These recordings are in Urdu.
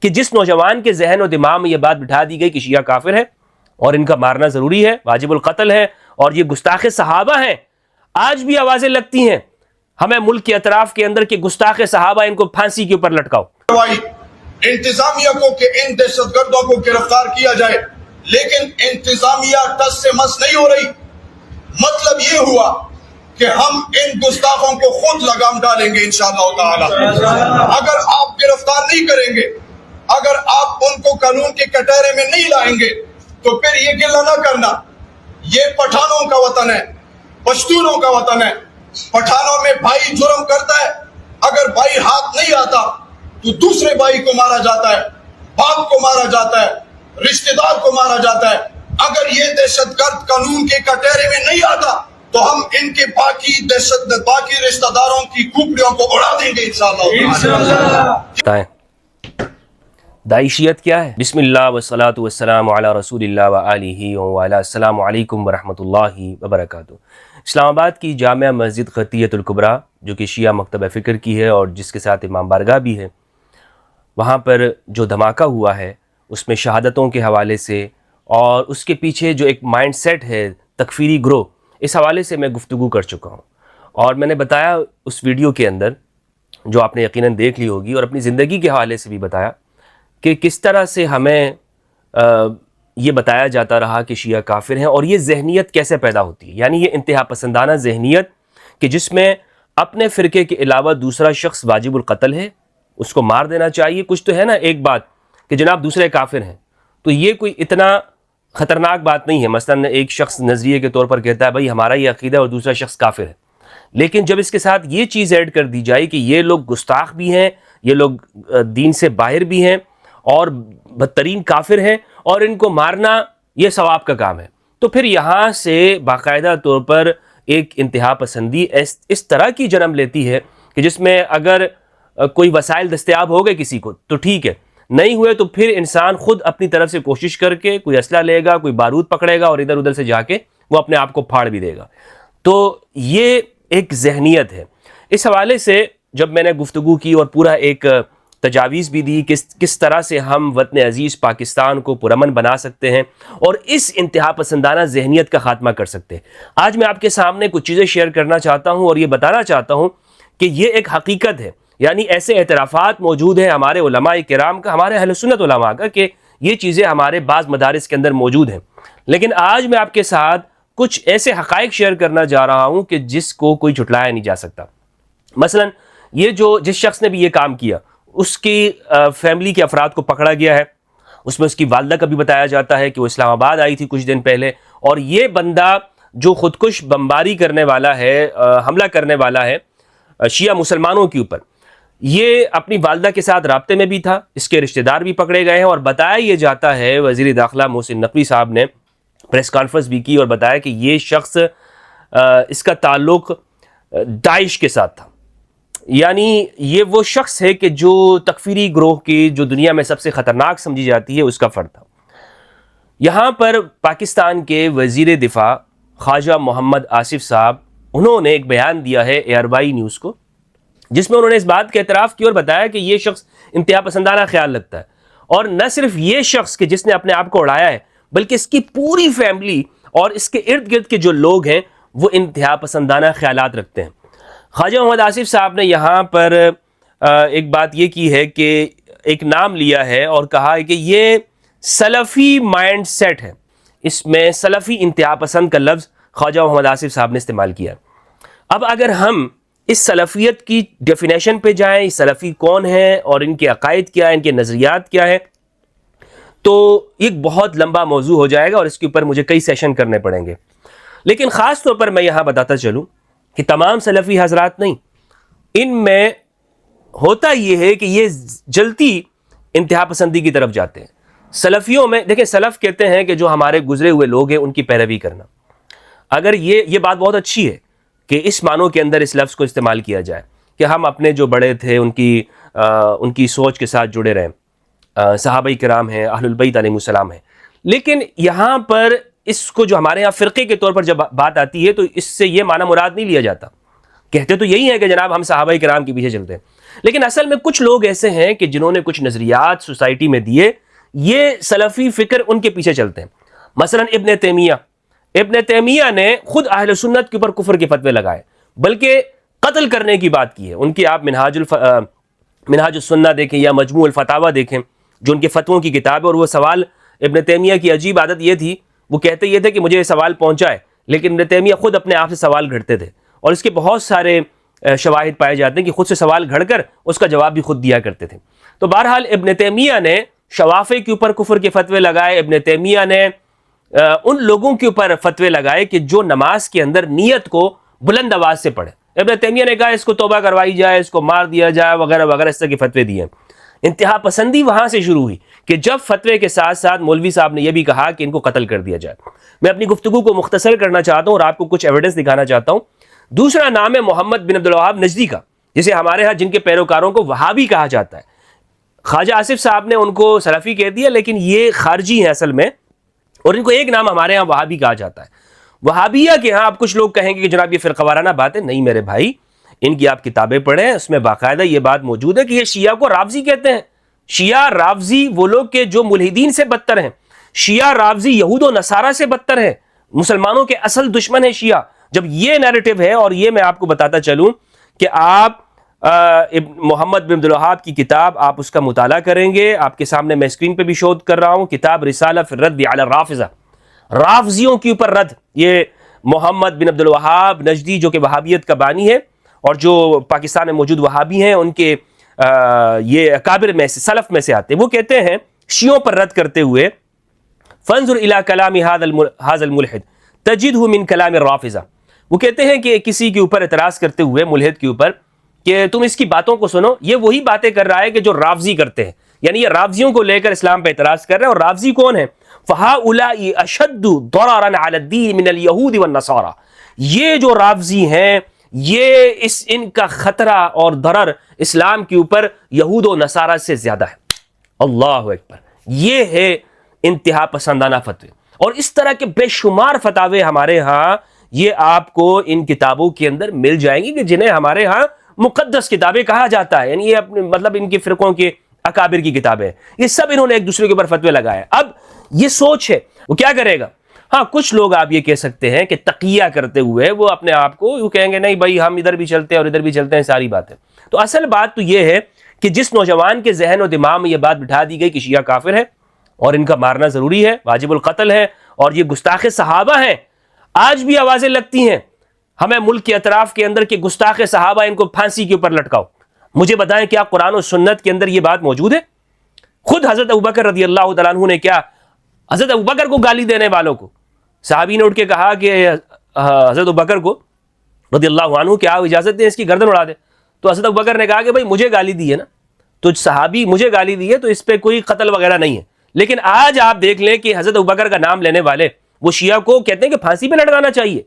کہ جس نوجوان کے ذہن و دماغ میں یہ بات بٹھا دی گئی کہ شیعہ کافر ہے اور ان کا مارنا ضروری ہے، واجب القتل ہے اور یہ گستاخ صحابہ ہیں، آج بھی آوازیں لگتی ہیں ہمیں ملک کے اطراف کے اندر کہ گستاخ صحابہ ان کو پھانسی کے اوپر لٹکاؤ۔ انتظامیہ کو کہ ان دہشت گردوں کو گرفتار کیا جائے، لیکن انتظامیہ ٹس سے مس نہیں ہو رہی۔ مطلب یہ ہوا کہ ہم ان گستاخوں کو خود لگام ڈالیں گے انشاءاللہ تعالی۔ اگر آپ گرفتار نہیں کریں گے، اگر آپ ان کو قانون کے کٹہرے میں نہیں لائیں گے تو پھر یہ گلہ نہ کرنا، یہ پٹھانوں کا وطن ہے، پشتونوں کا وطن ہے۔ پٹھانوں میں بھائی جرم کرتا ہے، اگر بھائی ہاتھ نہیں آتا تو دوسرے بھائی کو مارا جاتا ہے، باپ کو مارا جاتا ہے، رشتہ دار کو مارا جاتا ہے۔ اگر یہ دہشت گرد قانون کے کٹہرے میں نہیں آتا تو ہم ان کے باقی رشتہ داروں کی کھوپڑیوں کو اڑا دیں گے انشاءاللہ۔ داعشیت کیا ہے؟ بسم اللہ والصلاۃ والسلام علی رسول اللہ وآلہ وعلی السلام علیکم ورحمۃ اللہ وبرکاتہ۔ اسلام آباد کی جامع مسجد قطیۃ الکبریٰ جو کہ شیعہ مکتبہ فکر کی ہے اور جس کے ساتھ امام بارگاہ بھی ہے، وہاں پر جو دھماکہ ہوا ہے اس میں شہادتوں کے حوالے سے اور اس کے پیچھے جو ایک مائنڈ سیٹ ہے تکفیری گروہ، اس حوالے سے میں گفتگو کر چکا ہوں اور میں نے بتایا اس ویڈیو کے اندر جو آپ نے یقیناً دیکھ لی ہوگی اور اپنی زندگی کے حوالے سے بھی بتایا کہ کس طرح سے ہمیں یہ بتایا جاتا رہا کہ شیعہ کافر ہیں اور یہ ذہنیت کیسے پیدا ہوتی ہے، یعنی یہ انتہا پسندانہ ذہنیت کہ جس میں اپنے فرقے کے علاوہ دوسرا شخص واجب القتل ہے، اس کو مار دینا چاہیے۔ کچھ تو ہے نا ایک بات کہ جناب دوسرے کافر ہیں، تو یہ کوئی اتنا خطرناک بات نہیں ہے۔ مثلا ایک شخص نظریے کے طور پر کہتا ہے بھائی ہمارا یہ عقیدہ ہے اور دوسرا شخص کافر ہے، لیکن جب اس کے ساتھ یہ چیز ایڈ کر دی جائے کہ یہ لوگ گستاخ بھی ہیں، یہ لوگ دین سے باہر بھی ہیں اور بدترین کافر ہیں اور ان کو مارنا یہ ثواب کا کام ہے، تو پھر یہاں سے باقاعدہ طور پر ایک انتہا پسندی اس طرح کی جنم لیتی ہے کہ جس میں اگر کوئی وسائل دستیاب ہو گئے کسی کو تو ٹھیک ہے، نہیں ہوئے تو پھر انسان خود اپنی طرف سے کوشش کر کے کوئی اسلحہ لے گا، کوئی بارود پکڑے گا اور ادھر ادھر سے جا کے وہ اپنے آپ کو پھاڑ بھی دے گا۔ تو یہ ایک ذہنیت ہے۔ اس حوالے سے جب میں نے گفتگو کی اور پورا ایک تجاویز بھی دی کس طرح سے ہم وطن عزیز پاکستان کو پرامن بنا سکتے ہیں اور اس انتہا پسندانہ ذہنیت کا خاتمہ کر سکتے ہیں، آج میں آپ کے سامنے کچھ چیزیں شیئر کرنا چاہتا ہوں اور یہ بتانا چاہتا ہوں کہ یہ ایک حقیقت ہے، یعنی ایسے اعترافات موجود ہیں ہمارے علماء کرام کا، ہمارے اہل سنت علماء کا، کہ یہ چیزیں ہمارے بعض مدارس کے اندر موجود ہیں، لیکن آج میں آپ کے ساتھ کچھ ایسے حقائق شیئر کرنا جا رہا ہوں کہ جس کو کوئی جھٹلایا نہیں جا سکتا۔ مثلا یہ جس شخص نے بھی یہ کام کیا اس کی فیملی کے افراد کو پکڑا گیا ہے، اس میں اس کی والدہ کا بھی بتایا جاتا ہے کہ وہ اسلام آباد آئی تھی کچھ دن پہلے، اور یہ بندہ جو خودکش بمباری کرنے والا ہے، حملہ کرنے والا ہے شیعہ مسلمانوں کے اوپر، یہ اپنی والدہ کے ساتھ رابطے میں بھی تھا، اس کے رشتہ دار بھی پکڑے گئے ہیں اور بتایا یہ جاتا ہے، وزیر داخلہ محسن نقوی صاحب نے پریس کانفرنس بھی کی اور بتایا کہ یہ شخص اس کا تعلق داعش کے ساتھ تھا، یعنی یہ وہ شخص ہے کہ جو تکفیری گروہ کی جو دنیا میں سب سے خطرناک سمجھی جاتی ہے اس کا فرد تھا۔ یہاں پر پاکستان کے وزیر دفاع خواجہ محمد آصف صاحب انہوں نے ایک بیان دیا ہے ARY نیوز کو، جس میں انہوں نے اس بات کا اعتراف کیا اور بتایا کہ یہ شخص انتہا پسندانہ خیال رکھتا ہے، اور نہ صرف یہ شخص کہ جس نے اپنے آپ کو اڑایا ہے بلکہ اس کی پوری فیملی اور اس کے ارد گرد کے جو لوگ ہیں وہ انتہا پسندانہ خیالات رکھتے ہیں۔ خواجہ محمد آصف صاحب نے یہاں پر ایک بات یہ کی ہے کہ ایک نام لیا ہے اور کہا ہے کہ یہ سلفی مائنڈ سیٹ ہے، اس میں سلفی انتہا پسند کا لفظ خواجہ محمد آصف صاحب نے استعمال کیا۔ اب اگر ہم اس سلفیت کی ڈیفینیشن پہ جائیں، سلفی کون ہے اور ان کے عقائد کیا ہیں، ان کے نظریات کیا ہیں، تو ایک بہت لمبا موضوع ہو جائے گا اور اس کے اوپر مجھے کئی سیشن کرنے پڑیں گے، لیکن خاص طور پر میں یہاں بتاتا چلوں کہ تمام سلفی حضرات نہیں، ان میں ہوتا یہ ہے کہ یہ جلتی انتہا پسندی کی طرف جاتے ہیں۔ سلفیوں میں دیکھیں، سلف کہتے ہیں کہ جو ہمارے گزرے ہوئے لوگ ہیں ان کی پیروی کرنا۔ اگر یہ بات بہت اچھی ہے کہ اس معنوں کے اندر اس لفظ کو استعمال کیا جائے کہ ہم اپنے جو بڑے تھے ان کی سوچ کے ساتھ جڑے رہیں، صحابہ کرام ہیں، اہل البیت علیہ السلام ہیں، لیکن یہاں پر اس کو جو ہمارے ہاں فرقے کے طور پر جب بات آتی ہے تو اس سے یہ معنی مراد نہیں لیا جاتا۔ کہتے تو یہی ہے کہ جناب ہم صحابہ کرام کے پیچھے چلتے ہیں، لیکن اصل میں کچھ لوگ ایسے ہیں کہ جنہوں نے کچھ نظریات سوسائٹی میں دیے، یہ سلفی فکر ان کے پیچھے چلتے ہیں. مثلا ابن تیمیہ نے خود اہل سنت کے اوپر کفر کے فتوے لگائے، بلکہ قتل کرنے کی بات کی ہے. ان کی آپ منہاج السنہ دیکھیں یا مجموع الفتاوی دیکھیں جو ان کے فتووں کی کتاب ہے. اور وہ سوال ابن تیمیہ کی عجیب عادت یہ تھی، وہ کہتے یہ تھے کہ مجھے یہ سوال پہنچا ہے، لیکن ابن تیمیہ خود اپنے آپ سے سوال گھڑتے تھے، اور اس کے بہت سارے شواہد پائے جاتے ہیں کہ خود سے سوال گھڑ کر اس کا جواب بھی خود دیا کرتے تھے. تو بہرحال ابن تیمیہ نے شوافع کے اوپر کفر کے فتوے لگائے. ابن تیمیہ نے ان لوگوں کے اوپر فتوے لگائے کہ جو نماز کے اندر نیت کو بلند آواز سے پڑھے. ابن تیمیہ نے کہا اس کو توبہ کروائی جائے، اس کو مار دیا جائے، وغیرہ وغیرہ اس طرح کے فتوے دیے. انتہا پسندی وہاں سے شروع ہوئی کہ جب فتوے کے ساتھ ساتھ مولوی صاحب نے یہ بھی کہا کہ ان کو قتل کر دیا جائے. میں اپنی گفتگو کو مختصر کرنا چاہتا ہوں اور آپ کو کچھ ایویڈنس دکھانا چاہتا ہوں. دوسرا نام ہے محمد بن عبد الوہاب نجدی کا، جسے ہمارے ہاں جن کے پیروکاروں کو وہابی کہا جاتا ہے. خواجہ آصف صاحب نے ان کو سلفی کہہ دیا، لیکن یہ خارجی ہیں اصل میں، اور ان کو ایک نام ہمارے ہاں وہابی کہا جاتا ہے. وہابیہ کے ہاں آپ کچھ لوگ کہیں گے کہ جناب یہ فرقہ وارانہ بات ہے. نہیں میرے بھائی، ان کی آپ کتابیں پڑھیں، اس میں باقاعدہ یہ بات موجود ہے کہ یہ شیعہ کو رافضی کہتے ہیں. شیعہ رافضی وہ لوگ کہ جو ملحدین سے بدتر ہیں. شیعہ رافضی یہود و نصارہ سے بدتر ہے، مسلمانوں کے اصل دشمن ہے شیعہ. جب یہ نیریٹو ہے، اور یہ میں آپ کو بتاتا چلوں کہ آپ محمد بن عبد الوہاب کی کتاب آپ اس کا مطالعہ کریں گے، آپ کے سامنے میں اسکرین پہ بھی شو کر رہا ہوں، کتاب رسالہ فی الرد علی الرافضہ، رافضیوں کے اوپر رد. یہ محمد بن عبد الوہاب نجدی جو کہ وہابیت کا بانی ہے اور جو پاکستان میں موجود وہابی ہیں، ان کے یہ اکابر میں سے، سلف میں سے آتے ہیں. وہ کہتے ہیں شیعوں پر رد کرتے ہوئے فانظر الی کلام ھذا الملحد تجدہ من کلام الرافضہ. وہ کہتے ہیں کہ کسی کے اوپر اعتراض کرتے ہوئے، ملحد کے اوپر، کہ تم اس کی باتوں کو سنو، یہ وہی باتیں کر رہا ہے کہ جو رافضی کرتے ہیں. یعنی یہ رافضیوں کو لے کر اسلام پہ اعتراض کر رہے ہیں. اور رافضی کون ہیں؟ فَهَؤُلَاءِ أَشَدُّ ضَرَرًا عَلَى الدِّينِ مِنَ الْيَهُودِ وَالنَّصَارَى. یہ جو رافضی ہیں، یہ ان کا خطرہ اور ضرر اسلام کے اوپر یہود و نصارہ سے زیادہ ہے. اللہ اکبر. یہ ہے انتہا پسندانہ فتوے. اور اس طرح کے بے شمار فتاوے ہمارے ہاں یہ آپ کو ان کتابوں کے اندر مل جائیں گی کہ جنہیں ہمارے ہاں مقدس کتابیں کہا جاتا ہے. یعنی یہ اپنے مطلب ان کے فرقوں کے اکابر کی کتابیں، یہ سب انہوں نے ایک دوسرے کے اوپر فتوے لگائے. اب یہ سوچ ہے وہ کیا کرے گا. ہاں کچھ لوگ آپ یہ کہہ سکتے ہیں کہ تقیہ کرتے ہوئے وہ اپنے آپ کو یوں کہیں گے نہیں بھائی ہم ادھر بھی چلتے ہیں اور ادھر بھی چلتے ہیں، ساری باتیں. تو اصل بات تو یہ ہے کہ جس نوجوان کے ذہن و دماغ میں یہ بات بٹھا دی گئی کہ شیعہ کافر ہے اور ان کا مارنا ضروری ہے، واجب القتل ہے، اور یہ گستاخ صحابہ ہیں، آج بھی آوازیں لگتی ہیں ہمیں ملک کے اطراف کے اندر کہ گستاخ صحابہ ان کو پھانسی کے اوپر لٹکاؤ. مجھے بتائیں کیا قرآن و سنت کے اندر یہ بات موجود ہے؟ خود حضرت ابوبکر رضی اللہ تعالیٰ عنہ نے کیا حضرت ابوبکر کو گالی دینے والوں کو، صحابی نے اٹھ کے کہا کہ حضرت ابوبکر کو رضی اللہ عنہ کہ آپ اجازت دیں اس کی گردن اڑا دیں. تو حضرت ابوبکر نے کہا کہ بھائی مجھے گالی دی ہے نا، تو صحابی مجھے گالی دی ہے تو اس پہ کوئی قتل وغیرہ نہیں ہے. لیکن آج آپ دیکھ لیں کہ حضرت ابوبکر کا نام لینے والے وہ شیعہ کو کہتے ہیں کہ پھانسی پہ لٹکانا چاہیے،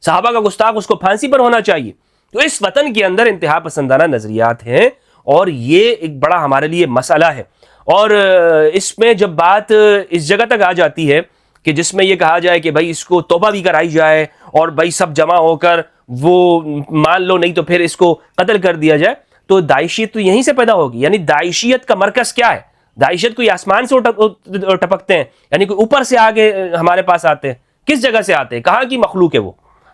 صحابہ کا گستاخ اس کو پھانسی پر ہونا چاہیے. تو اس وطن کے اندر انتہا پسندانہ نظریات ہیں اور یہ ایک بڑا ہمارے لیے مسئلہ ہے. اور اس میں جب بات اس جگہ تک آ جاتی ہے کہ جس میں یہ کہا جائے کہ بھائی اس کو توبہ بھی کرائی جائے اور بھائی سب جمع ہو کر وہ مان لو نہیں تو پھر اس کو قتل کر دیا جائے، تو داعشیت تو یہیں سے پیدا ہوگی. یعنی داعشیت کا مرکز کیا ہے؟ داعشیت کوئی آسمان سے ٹپکتے ہیں، یعنی کوئی اوپر سے آگے ہمارے پاس آتے ہیں؟ کس جگہ سے آتے ہیں؟ کہاں کی مخلوق ہے وہ؟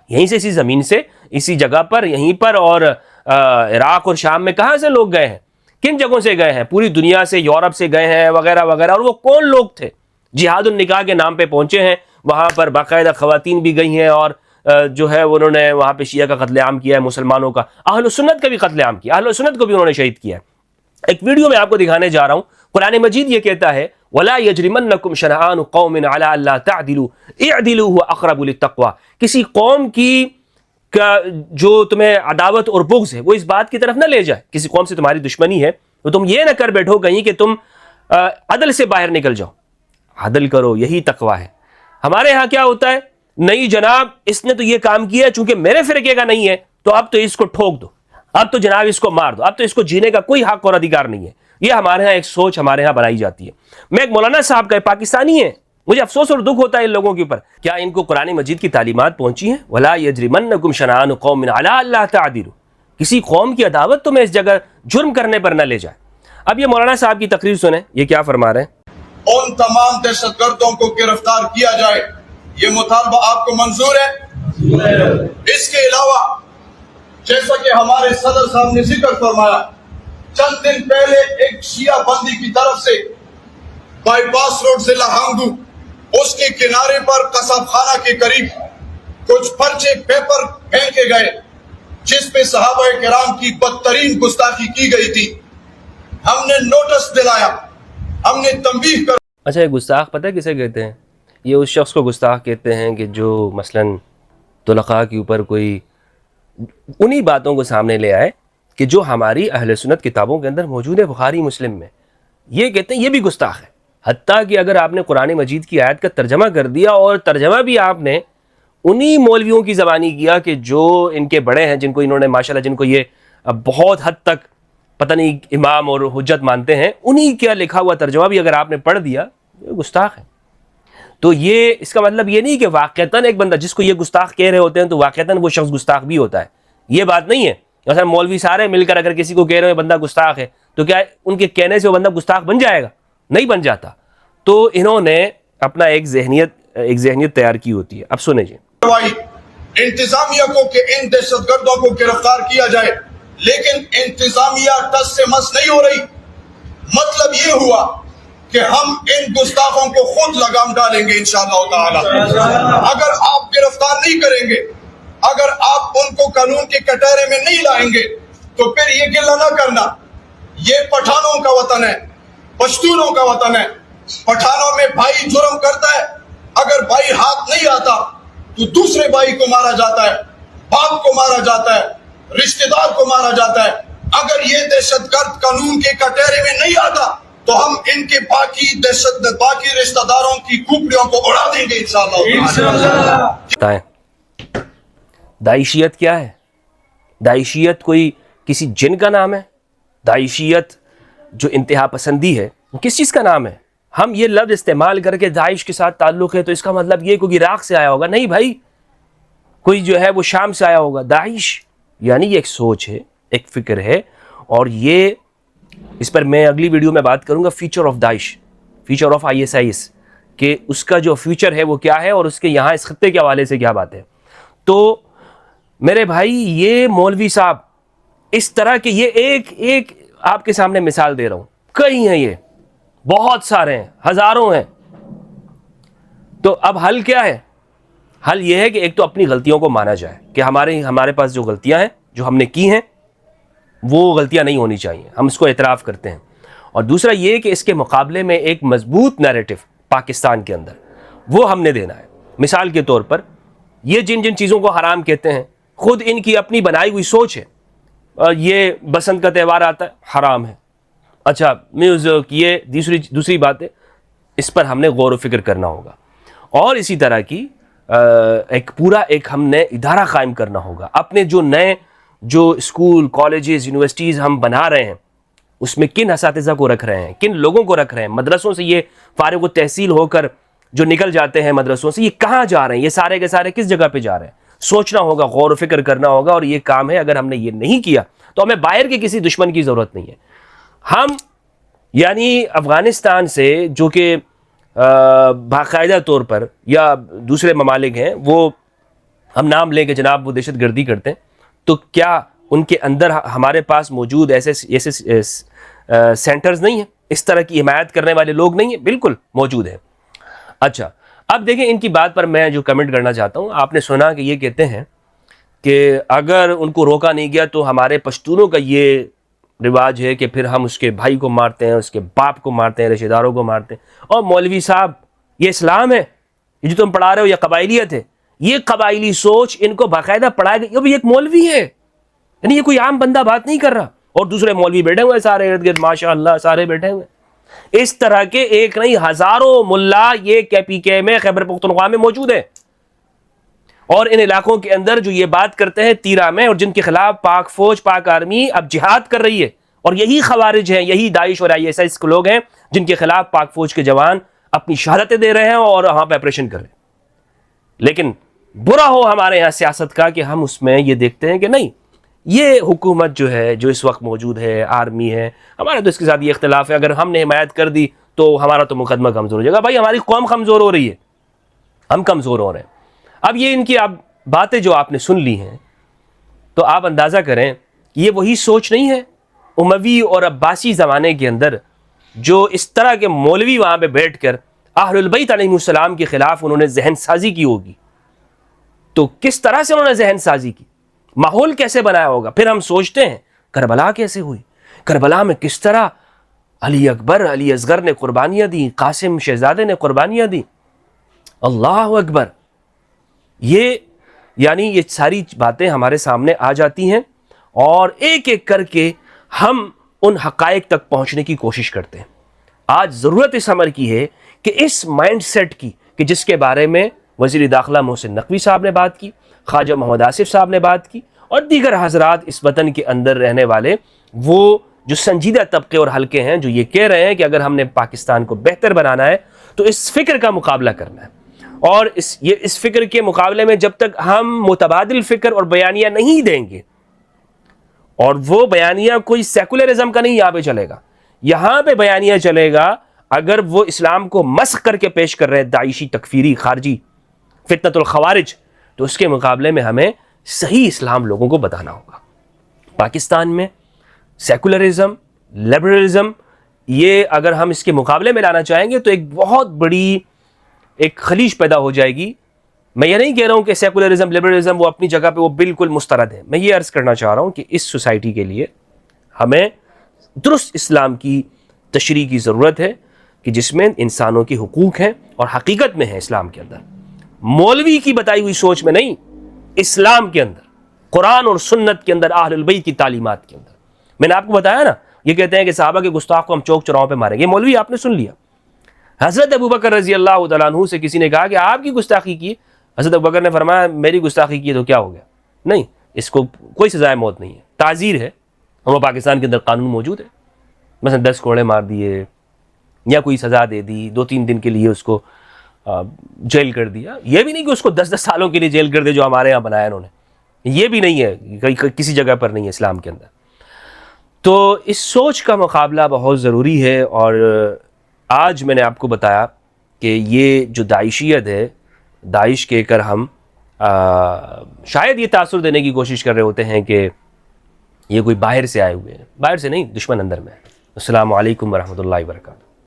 یہیں سے، اسی زمین سے، اسی جگہ پر، یہیں پر. اور عراق اور شام میں کہاں سے لوگ گئے ہیں؟ کن جگہوں سے گئے ہیں؟ پوری دنیا سے، یورپ سے گئے ہیں وغیرہ وغیرہ. اور وہ کون لوگ تھے؟ جہاد النکاح کے نام پہ پہنچے ہیں، وہاں پر باقاعدہ خواتین بھی گئی ہیں اور جو ہے انہوں نے وہاں پہ شیعہ کا قتل عام کیا ہے، مسلمانوں کا، اہل سنت کا بھی قتل عام کیا، اہل سنت کو بھی انہوں نے شہید کیا ہے. ایک ویڈیو میں آپ کو دکھانے جا رہا ہوں. قرآن مجید یہ کہتا ہے وَلَا يَجْرِمَنَّكُمْ شَنَآنُ قَوْمٍ عَلَىٰ أَلَّا تَعْدِلُوا اعْدِلُوا هُوَ أَقْرَبُ لِلتَّقْوَىٰ. کسی قوم کی جو تمہیں عداوت اور بغض ہے وہ اس بات کی طرف نہ لے جائے، کسی قوم سے تمہاری دشمنی ہے تو تم یہ نہ کر بیٹھو کہیں کہ تم عدل سے باہر نکل جاؤ. عدل کرو، یہی تقویٰ ہے. ہمارے ہاں کیا ہوتا ہے؟ نہیں جناب اس نے تو یہ کام کیا چونکہ میرے فرقے کا نہیں ہے تو اب تو اس کو ٹھوک دو، اب تو جناب اس کو مار دو، اب تو اس کو جینے کا کوئی حق اور ادھیکار نہیں ہے. یہ ہمارے ہاں ایک سوچ ہمارے ہاں بنائی جاتی ہے. میں ایک مولانا صاحب کا پاکستانی ہے، مجھے افسوس اور دکھ ہوتا ہے ان لوگوں کے اوپر. کیا ان کو قرآن مجید کی تعلیمات پہنچی ہیں؟ وَلَا يَجْرِمَنَّكُمْ شَنَآنُ قَوْمٍ عَلَىٰ أَلَّا تَعْدِلُوا. کسی قوم کی عداوت تمہیں اس جگہ جرم کرنے پر نہ لے جائے۔ اب یہ مولانا صاحب کی تقریر سنیں، یہ کیا فرما رہے ہیں۔ ان تمام دہشت گردوں کو گرفتار کیا جائے، یہ مطالبہ آپ کو منظور ہے؟ اس کے علاوہ جیسا کہ ہمارے صدر صاحب نے ذکر فرمایا، چند دن پہلے ایک شیعہ بندی کی طرف سے بائی پاس روڈ ضلع ہنگو اس کے کنارے پر قصب خانہ کے قریب کچھ پرچے پیپر پھینکے گئے جس پہ صحابہ کرام کی بدترین گستاخی کی گئی تھی۔ ہم نے نوٹس دلایا، ہم نے تنبیہ کر۔ اچھا، یہ گستاخ پتہ ہے کسے کہتے ہیں؟ یہ اس شخص کو گستاخ کہتے ہیں کہ جو مثلاً طلقاء کے اوپر کوئی انہی باتوں کو سامنے لے آئے کہ جو ہماری اہل سنت کتابوں کے اندر موجود ہے، بخاری مسلم میں، یہ کہتے ہیں یہ بھی گستاخ ہے۔ حتیٰ کہ اگر آپ نے قرآن مجید کی آیت کا ترجمہ کر دیا اور ترجمہ بھی آپ نے انہی مولویوں کی زبانی کیا کہ جو ان کے بڑے ہیں، جن کو انہوں نے ماشاءاللہ جن کو یہ بہت حد تک پتہ نہیں امام اور حجت مانتے ہیں، انہی کیا لکھا ہوا ترجمہ بھی اگر آپ نے پڑھ دیا، یہ گستاخ ہے۔ تو یہ اس کا مطلب یہ نہیں کہ واقعتاً ایک بندہ جس کو یہ گستاخ کہہ رہے ہوتے ہیں تو واقعتاً وہ شخص گستاخ بھی ہوتا ہے، یہ بات نہیں ہے۔ مثلا مولوی سارے مل کر اگر کسی کو کہہ رہے ہیں بندہ گستاخ ہے تو کیا ان کے کہنے سے وہ بندہ گستاخ بن جائے گا؟ نہیں بن جاتا۔ تو انہوں نے اپنا ایک ذہنیت تیار کی ہوتی ہے۔ اب سنیں جی۔ انتظامیہ کو کہ ان دہشت گردوں کو گرفتار کیا جائے، لیکن انتظامیہ ٹس سے مس نہیں ہو رہی۔ مطلب یہ ہوا کہ ہم ان گستاخوں کو خود لگام ڈالیں گے انشاءاللہ تعالی۔ اگر آپ گرفتار نہیں کریں گے، اگر آپ ان کو قانون کے کٹہرے میں نہیں لائیں گے تو پھر یہ گلہ نہ کرنا، یہ پٹھانوں کا وطن ہے، پشتونوں کا وطن ہے۔ پٹھانوں میں بھائی جرم کرتا ہے، اگر بھائی ہاتھ نہیں آتا تو دوسرے بھائی کو مارا جاتا ہے، باپ کو مارا جاتا ہے، رشتہ دار کو مارا جاتا ہے۔ اگر یہ دہشت گرد قانون کے کٹہرے میں نہیں آتا تو ہم ان کے باقی رشتہ داروں کی کھوپڑیوں کو اڑا دیں گے انشاءاللہ۔ بتائیں داعشیت کیا ہے؟ داعشیت کوئی کسی جن کا نام ہے؟ داعشیت جو انتہا پسندی ہے وہ کس چیز کا نام ہے؟ ہم یہ لفظ استعمال کر کے داعش کے ساتھ تعلق ہے تو اس کا مطلب یہ کوئی عراق سے آیا ہوگا، نہیں بھائی، کوئی جو ہے وہ شام سے آیا ہوگا۔ داعش یعنی یہ ایک سوچ ہے، ایک فکر ہے، اور یہ اس پر میں اگلی ویڈیو میں بات کروں گا، فیوچر آف داعش، فیوچر آف ISIS، کہ اس کا جو فیوچر ہے وہ کیا ہے اور اس کے یہاں اس خطے کے حوالے سے کیا بات ہے۔ تو میرے بھائی یہ مولوی صاحب اس طرح کے، یہ ایک آپ کے سامنے مثال دے رہا ہوں، کئی ہیں، یہ بہت سارے ہیں، ہزاروں ہیں۔ تو اب حل کیا ہے؟ حل یہ ہے کہ ایک تو اپنی غلطیوں کو مانا جائے کہ ہمارے پاس جو غلطیاں ہیں جو ہم نے کی ہیں وہ غلطیاں نہیں ہونی چاہیے، ہم اس کو اعتراف کرتے ہیں۔ اور دوسرا یہ کہ اس کے مقابلے میں ایک مضبوط نیریٹو پاکستان کے اندر وہ ہم نے دینا ہے۔ مثال کے طور پر یہ جن چیزوں کو حرام کہتے ہیں خود ان کی اپنی بنائی ہوئی سوچ ہے۔ یہ بسنت کا تہوار آتا ہے، حرام ہے۔ اچھا میوزک، یہ دوسری بات ہے، اس پر ہم نے غور و فکر کرنا ہوگا۔ اور اسی طرح کی ایک ہم نے ادارہ قائم کرنا ہوگا۔ اپنے جو اسکول، کالجز، یونیورسٹیز ہم بنا رہے ہیں اس میں کن اساتذہ کو رکھ رہے ہیں، کن لوگوں کو رکھ رہے ہیں۔ مدرسوں سے یہ فارغ التحصیل ہو کر جو نکل جاتے ہیں مدرسوں سے، یہ کہاں جا رہے ہیں، یہ سارے کے سارے کس جگہ پہ جا رہے ہیں، سوچنا ہوگا، غور و فکر کرنا ہوگا۔ اور یہ کام ہے، اگر ہم نے یہ نہیں کیا تو ہمیں باہر کے کسی دشمن کی ضرورت نہیں ہے۔ ہم یعنی افغانستان سے جو کہ باقاعدہ طور پر یا دوسرے ممالک ہیں، وہ ہم نام لیں کہ جناب وہ دہشت گردی کرتے ہیں، تو کیا ان کے اندر ہمارے پاس موجود ایسے سینٹرز نہیں ہیں، اس طرح کی حمایت کرنے والے لوگ نہیں ہیں؟ بالکل موجود ہیں۔ اچھا اب دیکھیں ان کی بات پر میں جو کمنٹ کرنا چاہتا ہوں، آپ نے سنا کہ یہ کہتے ہیں کہ اگر ان کو روکا نہیں گیا تو ہمارے پشتونوں کا یہ رواج ہے کہ پھر ہم اس کے بھائی کو مارتے ہیں، اس کے باپ کو مارتے ہیں، رشتہ داروں کو مارتے ہیں۔ اور مولوی صاحب یہ اسلام ہے؟ یہ جو تم پڑھا رہے ہو یہ قبائلیت ہے؟ یہ قبائلی سوچ ان کو باقاعدہ پڑھائے گا، یہ بھی ایک مولوی ہے، یعنی یہ کوئی عام بندہ بات نہیں کر رہا۔ اور دوسرے مولوی بیٹھے ہوئے سارے ارد گرد، ماشاء اللہ سارے بیٹھے ہوئے۔ اس طرح کے ایک نہیں ہزاروں ملا یہ KPK میں، خیبر پختونخوا میں موجود ہیں، اور ان علاقوں کے اندر جو یہ بات کرتے ہیں تیرا میں، اور جن کے خلاف پاک فوج، پاک آرمی اب جہاد کر رہی ہے، اور یہی خوارج ہیں، یہی داعش اور ISIS کے لوگ ہیں جن کے خلاف پاک فوج کے جوان اپنی شہادتیں دے رہے ہیں اور وہاں پہ آپریشن کر رہے ہیں۔ لیکن برا ہو ہمارے یہاں سیاست کا کہ ہم اس میں یہ دیکھتے ہیں کہ نہیں، یہ حکومت جو ہے جو اس وقت موجود ہے، آرمی ہے، ہمارا تو اس کے ساتھ یہ اختلاف ہے، اگر ہم نے حمایت کر دی تو ہمارا تو مقدمہ کمزور ہو جائے گا. بھائی ہماری قوم کمزور ہو رہی ہے، ہم کمزور ہو رہے ہیں. اب یہ ان کی باتیں جو آپ نے سن لی ہیں تو آپ اندازہ کریں یہ وہی سوچ نہیں ہے اموی اور عباسی زمانے کے اندر جو اس طرح کے مولوی وہاں پہ بیٹھ کر اہل البیت علیہ السلام کے خلاف انہوں نے ذہن سازی کی ہوگی. تو کس طرح سے انہوں نے ذہن سازی کی، ماحول کیسے بنایا ہوگا. پھر ہم سوچتے ہیں کربلا کیسے ہوئی، کربلا میں کس طرح علی اکبر علی اصغر نے قربانیاں دی، قاسم شہزادے نے قربانیاں دی. اللہ اکبر. یہ ساری باتیں ہمارے سامنے آ جاتی ہیں اور ایک ایک کر کے ہم ان حقائق تک پہنچنے کی کوشش کرتے ہیں. آج ضرورت اس امر کی ہے کہ اس مائنڈ سیٹ کی کہ جس کے بارے میں وزیر داخلہ محسن نقوی صاحب نے بات کی، خواجہ محمد آصف صاحب نے بات کی، اور دیگر حضرات اس وطن کے اندر رہنے والے وہ جو سنجیدہ طبقے اور حلقے ہیں جو یہ کہہ رہے ہیں کہ اگر ہم نے پاکستان کو بہتر بنانا ہے تو اس فکر کا مقابلہ کرنا ہے. اور اس فکر کے مقابلے میں جب تک ہم متبادل فکر اور بیانیہ نہیں دیں گے، اور وہ بیانیہ کوئی سیکولرزم کا نہیں یہاں پہ چلے گا، یہاں پہ بیانیہ چلے گا اگر وہ اسلام کو مسخ کر کے پیش کر رہے داعشی تکفیری خارجی فتنۃ الخوارج، تو اس کے مقابلے میں ہمیں صحیح اسلام لوگوں کو بتانا ہوگا. پاکستان میں سیکولرزم، لبرلزم، یہ اگر ہم اس کے مقابلے میں لانا چاہیں گے تو ایک بہت بڑی ایک خلیج پیدا ہو جائے گی. میں یہ نہیں کہہ رہا ہوں کہ سیکولرزم لبرلزم وہ اپنی جگہ پہ وہ بالکل مسترد ہے. میں یہ عرض کرنا چاہ رہا ہوں کہ اس سوسائٹی کے لیے ہمیں درست اسلام کی تشریح کی ضرورت ہے کہ جس میں انسانوں کے حقوق ہیں اور حقیقت میں ہے اسلام کے اندر، مولوی کی بتائی ہوئی سوچ میں نہیں، اسلام کے اندر، قرآن اور سنت کے اندر، اہل البیت کی تعلیمات کے اندر. میں نے آپ کو بتایا نا، یہ کہتے ہیں کہ صحابہ کے گستاخ کو ہم چوک چوراہوں پہ ماریں گے. مولوی آپ نے سن لیا. حضرت ابوبکر رضی اللہ تعالیٰ عنہ سے کسی نے کہا کہ آپ کی گستاخی کی، حضرت ابوبکر نے فرمایا میری گستاخی کی تو کیا ہو گیا، نہیں، اس کو کوئی سزائے موت نہیں ہے، تعزیر ہے. ہمارے پاکستان کے اندر قانون موجود ہے، مثلا 10 کوڑے مار دیے یا کوئی سزا دے دی، 2-3 دن کے لیے اس کو جیل کر دیا. یہ بھی نہیں کہ اس کو 10 سالوں کے لیے جیل کر دے جو ہمارے یہاں بنایا انہوں نے، یہ بھی نہیں ہے، کسی جگہ پر نہیں ہے اسلام کے اندر. تو اس سوچ کا مقابلہ بہت ضروری ہے. اور آج میں نے آپ کو بتایا کہ یہ جو داعشیت ہے، داعش کہہ کر ہم شاید یہ تاثر دینے کی کوشش کر رہے ہوتے ہیں کہ یہ کوئی باہر سے آئے ہوئے ہیں. باہر سے نہیں، دشمن اندر میں ہے. السلام علیکم ورحمۃ اللہ وبرکاتہ.